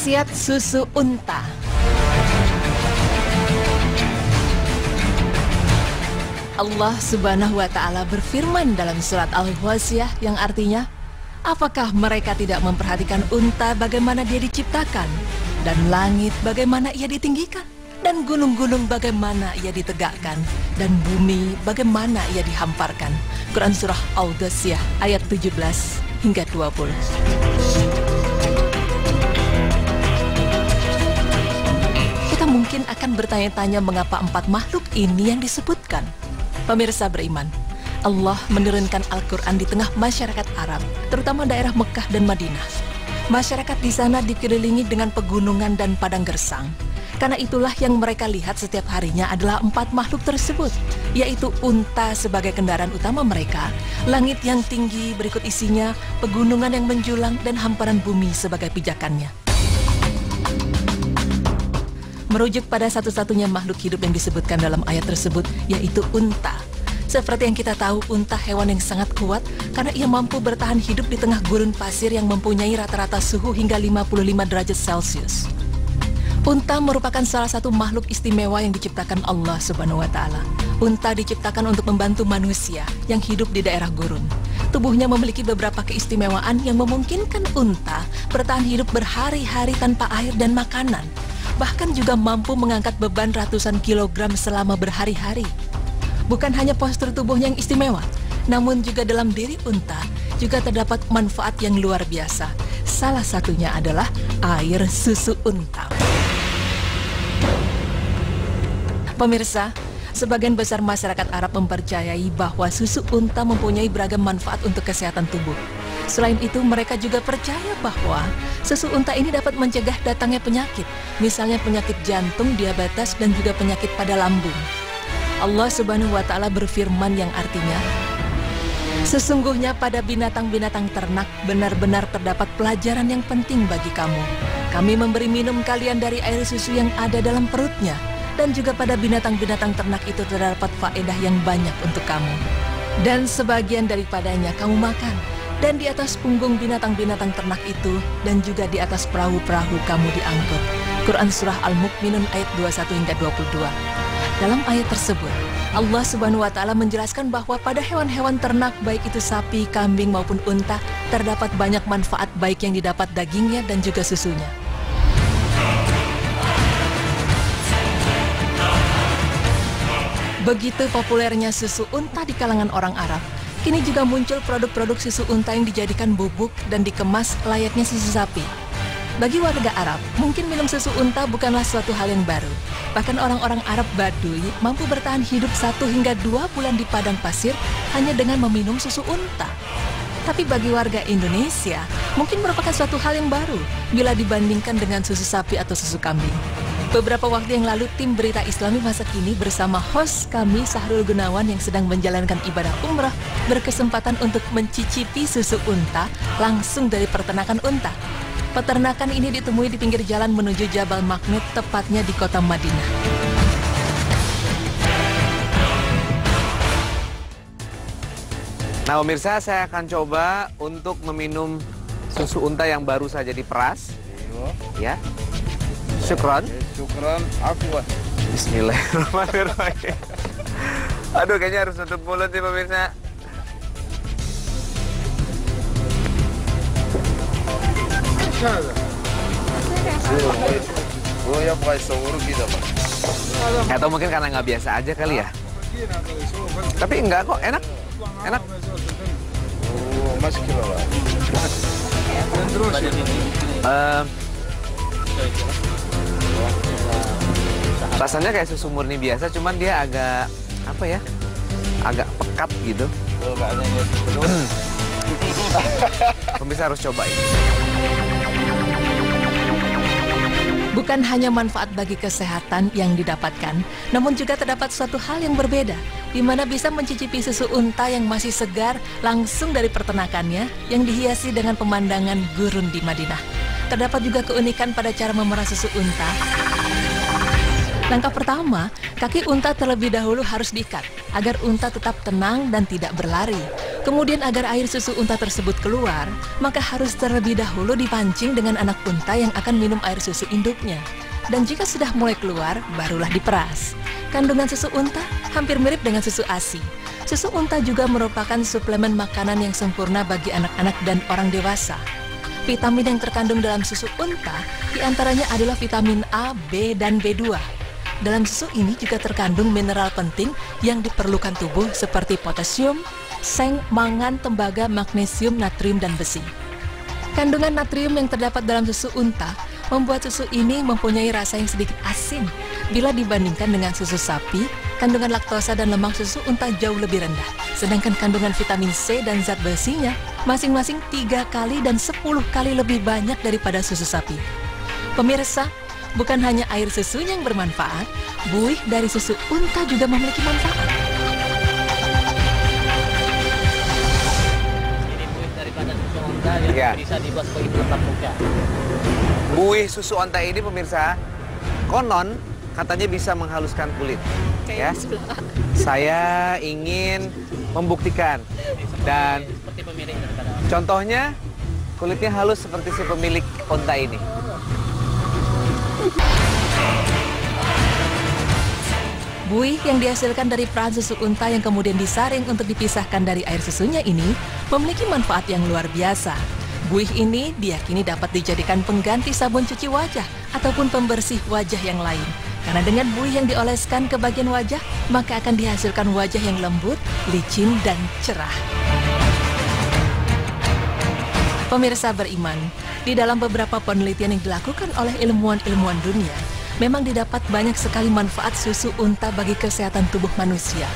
Khasiat susu unta. Allah Subhanahu wa Ta'ala berfirman dalam surat Al-Ghashiyah yang artinya, apakah mereka tidak memperhatikan unta bagaimana dia diciptakan, dan langit bagaimana ia ditinggikan, dan gunung-gunung bagaimana ia ditegakkan, dan bumi bagaimana ia dihamparkan. Quran Surah Al-Ghashiyah ayat 17 hingga 20. Kita mungkin akan bertanya-tanya mengapa 4 makhluk ini yang disebutkan. Pemirsa beriman, Allah menurunkan Al-Quran di tengah masyarakat Arab, terutama daerah Mekah dan Madinah. Masyarakat di sana dikelilingi dengan pegunungan dan padang gersang. Karena itulah yang mereka lihat setiap harinya adalah 4 makhluk tersebut, yaitu unta sebagai kendaraan utama mereka, langit yang tinggi berikut isinya, pegunungan yang menjulang, dan hamparan bumi sebagai pijakannya. Merujuk pada satu-satunya makhluk hidup yang disebutkan dalam ayat tersebut, yaitu unta. Seperti yang kita tahu, unta hewan yang sangat kuat karena ia mampu bertahan hidup di tengah gurun pasir yang mempunyai rata-rata suhu hingga 55 derajat Celcius. Unta merupakan salah satu makhluk istimewa yang diciptakan Allah Subhanahu wa Ta'ala. Unta diciptakan untuk membantu manusia yang hidup di daerah gurun. Tubuhnya memiliki beberapa keistimewaan yang memungkinkan unta bertahan hidup berhari-hari tanpa air dan makanan. Bahkan juga mampu mengangkat beban ratusan kilogram selama berhari-hari. Bukan hanya postur tubuhnya yang istimewa, namun juga dalam diri unta juga terdapat manfaat yang luar biasa. Salah satunya adalah air susu unta. Pemirsa, sebagian besar masyarakat Arab mempercayai bahwa susu unta mempunyai beragam manfaat untuk kesehatan tubuh. Selain itu, mereka juga percaya bahwa susu unta ini dapat mencegah datangnya penyakit, misalnya penyakit jantung, diabetes, dan juga penyakit pada lambung. Allah Subhanahu wa Ta'ala berfirman yang artinya, sesungguhnya pada binatang-binatang ternak benar-benar terdapat pelajaran yang penting bagi kamu. Kami memberi minum kalian dari air susu yang ada dalam perutnya, dan juga pada binatang-binatang ternak itu terdapat faedah yang banyak untuk kamu. Dan sebagian daripadanya kamu makan, dan di atas punggung binatang-binatang ternak itu, dan juga di atas perahu-perahu kamu diangkut. Quran Surah Al-Mu'minun ayat 21 hingga 22. Dalam ayat tersebut, Allah Subhanahu wa Ta'ala menjelaskan bahwa pada hewan-hewan ternak, baik itu sapi, kambing maupun unta, terdapat banyak manfaat baik yang didapat dagingnya dan juga susunya. Begitu populernya susu unta di kalangan orang Arab, kini juga muncul produk-produk susu unta yang dijadikan bubuk dan dikemas layaknya susu sapi. Bagi warga Arab, mungkin minum susu unta bukanlah suatu hal yang baru. Bahkan orang-orang Arab Baduy mampu bertahan hidup 1 hingga 2 bulan di padang pasir hanya dengan meminum susu unta. Tapi bagi warga Indonesia, mungkin merupakan suatu hal yang baru bila dibandingkan dengan susu sapi atau susu kambing. Beberapa waktu yang lalu, tim Berita Islami masa kini bersama host kami Sahrul Gunawan yang sedang menjalankan ibadah umrah berkesempatan untuk mencicipi susu unta langsung dari peternakan unta. Peternakan ini ditemui di pinggir jalan menuju Jabal Magnet, tepatnya di kota Madinah. Nah pemirsa, saya akan coba untuk meminum susu unta yang baru saja diperas. Ya. Syukron. Syukron, afwan. Bismillahirrahmanirrahim. Aduh, kayaknya harus tutup mulut nih pemirsa. Oh ya, pakai seluruh gitu, Pak. Atau mungkin karena nggak biasa aja kali ya. Tapi enggak kok, enak. Enak. Oh, masih kira, Pak. Rasanya kayak susu murni biasa, cuman dia agak apa ya? Agak pekat gitu. Pemirsa harus cobain. Bukan hanya manfaat bagi kesehatan yang didapatkan, namun juga terdapat suatu hal yang berbeda, di mana bisa mencicipi susu unta yang masih segar langsung dari peternakannya yang dihiasi dengan pemandangan gurun di Madinah. Terdapat juga keunikan pada cara memerah susu unta. Langkah pertama, kaki unta terlebih dahulu harus diikat. agar unta tetap tenang dan tidak berlari. Kemudian agar air susu unta tersebut keluar, maka harus terlebih dahulu dipancing dengan anak unta yang akan minum air susu induknya. Dan jika sudah mulai keluar, barulah diperas. Kandungan susu unta hampir mirip dengan susu ASI. Susu unta juga merupakan suplemen makanan yang sempurna bagi anak-anak dan orang dewasa. Vitamin yang terkandung dalam susu unta diantaranya adalah vitamin A, B, dan B2. Dalam susu ini juga terkandung mineral penting yang diperlukan tubuh seperti potasium, seng, mangan, tembaga, magnesium, natrium, dan besi. Kandungan natrium yang terdapat dalam susu unta membuat susu ini mempunyai rasa yang sedikit asin. Bila dibandingkan dengan susu sapi, kandungan laktosa dan lemak susu unta jauh lebih rendah. Sedangkan kandungan vitamin C dan zat besinya masing-masing 3 kali dan 10 kali lebih banyak daripada susu sapi. Pemirsa, bukan hanya air susunya yang bermanfaat, buih dari susu unta juga memiliki manfaat. Jadi buih daripada susu unta yang bisa dibuat sebagai pelengkap muka. Buih susu onta ini pemirsa, konon katanya bisa menghaluskan kulit. Ya. Saya ingin membuktikan dan contohnya kulitnya halus seperti si pemilik onta ini. Buih yang dihasilkan dari perahan susu unta yang kemudian disaring untuk dipisahkan dari air susunya ini memiliki manfaat yang luar biasa. Buih ini diyakini dapat dijadikan pengganti sabun cuci wajah ataupun pembersih wajah yang lain. Karena dengan buih yang dioleskan ke bagian wajah, maka akan dihasilkan wajah yang lembut, licin, dan cerah. Pemirsa beriman, di dalam beberapa penelitian yang dilakukan oleh ilmuwan-ilmuwan dunia, memang didapat banyak sekali manfaat susu unta bagi kesehatan tubuh manusia.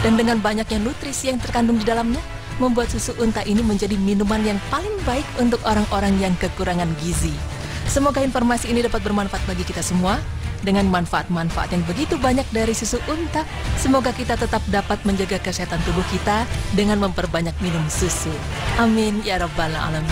Dan dengan banyaknya nutrisi yang terkandung di dalamnya, membuat susu unta ini menjadi minuman yang paling baik untuk orang-orang yang kekurangan gizi. Semoga informasi ini dapat bermanfaat bagi kita semua. Dengan manfaat-manfaat yang begitu banyak dari susu unta, semoga kita tetap dapat menjaga kesehatan tubuh kita dengan memperbanyak minum susu. Amin ya rabbal alamin.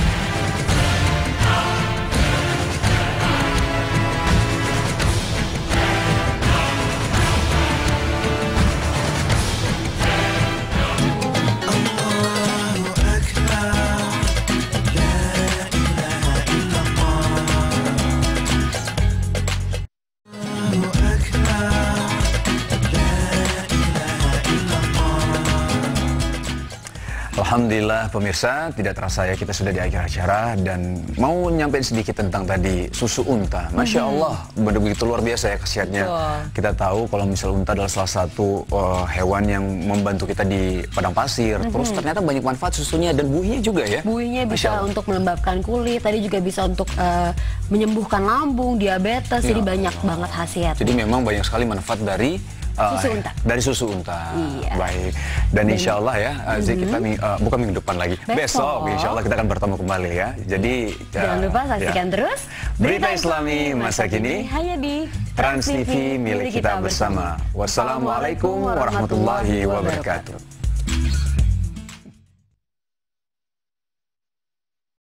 Alhamdulillah pemirsa, tidak terasa ya kita sudah di akhir acara dan mau nyampein sedikit tentang tadi susu unta. Masya Allah, begitu luar biasa ya khasiatnya. Kita tahu kalau misalnya unta adalah salah satu hewan yang membantu kita di padang pasir. Terus ternyata banyak manfaat susunya dan buihnya juga ya. Buihnya bisa untuk melembabkan kulit, tadi juga bisa untuk menyembuhkan lambung, diabetes, jadi banyak banget khasiat. Jadi memang banyak sekali manfaat dari susu unta. Dari susu unta. Iya. Baik. Dan insya Allah ya, kita bukan minggu depan lagi. Besok insya Allah kita akan bertemu kembali ya. Jadi jangan lupa saksikan terus Berita Islami Masa Kini hanya di Trans TV milik kita bersama. Wassalamualaikum warahmatullahi wabarakatuh.